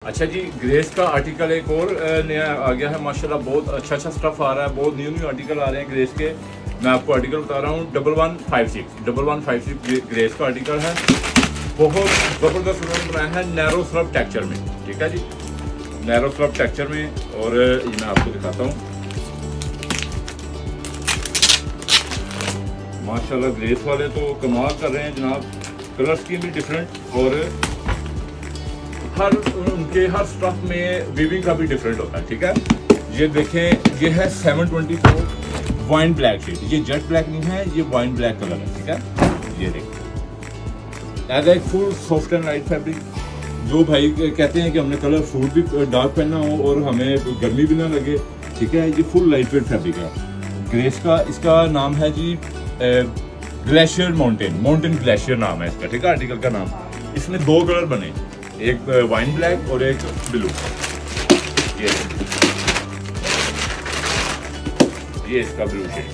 अच्छा जी, ग्रेस का आर्टिकल एक और नया आ गया है माशाल्लाह। बहुत अच्छा स्टफ आ रहा है, बहुत न्यू आर्टिकल आ रहे हैं ग्रेस के। मैं आपको आर्टिकल बता रहा हूँ 1156 ग्रेस का आर्टिकल है। बहुत ज़बरदस्त उन्होंने बनाया है नैरो स्लब टेक्सचर में, ठीक है जी, नैरो स्लब टेक्सचर में। और ये मैं आपको दिखाता हूँ माशाल्लाह। ग्रेस वाले तो कमाल कर रहे हैं जनाब, कलर स्कीम भी डिफरेंट और उनके हर स्टफ में वीविंग का भी डिफरेंट होता है, ठीक है। ये देखें, ये है 724 वाइन ब्लैक शेड। ये जेट ब्लैक नहीं है, ये वाइन ब्लैक कलर है, ठीक है। ये देखें, एज एक full soft and light fabric. जो भाई कहते हैं कि हमने कलर फूड भी डार्क पहनना हो और हमें गर्मी भी ना लगे, ठीक है, ये फुल लाइट वेट फैब्रिक है ग्रेस का। इसका नाम है जी ग्लेशियर माउंटेन ग्लेशियर नाम है इसका, ठीक है, आर्टिकल का नाम। इसमें दो कलर बने, एक वाइन ब्लैक और एक ब्लू। ये इसका ब्लू शेड,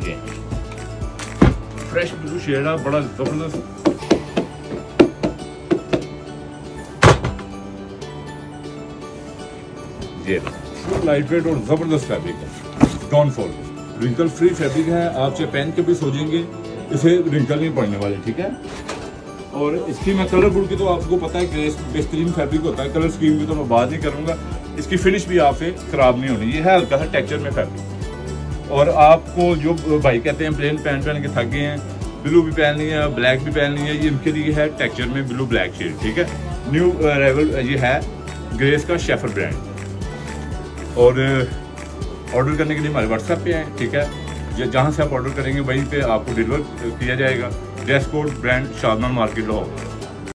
ये फ्रेश ब्लू शेड है, बड़ा जबरदस्त। ये लाइट वेट और जबरदस्त फैब्रिक है, don't fall, wrinkle free fabric है। आप चाहे पहन के भी सो जाएंगे, इसे रिंकल नहीं पड़ने वाले, ठीक है। और इसकी मैं कलर बुड की तो आपको पता है कि बेहतरीन फैब्रिक होता है। कलर स्कीम की तो मैं बात नहीं करूँगा, इसकी फिनिश भी आपसे ख़राब नहीं होनी। ये है हल्का सा टेक्सचर में फैब्रिक। और आपको जो भाई कहते हैं प्लेन पैंट पहन के थक गए हैं, ब्लू भी पहननी है, ब्लैक भी पहननी है, ये इनके लिए है टेक्सचर में ब्लू ब्लैक शेड, ठीक है। न्यू अराइवल ये है ग्रेस का शेफर ब्रांड। और ऑर्डर करने के लिए हमारे व्हाट्सएप पे है, ठीक है। जहाँ से आप ऑर्डर करेंगे वहीं पे आपको डिलीवर किया जाएगा। Dress code brand Shadman market Lahore.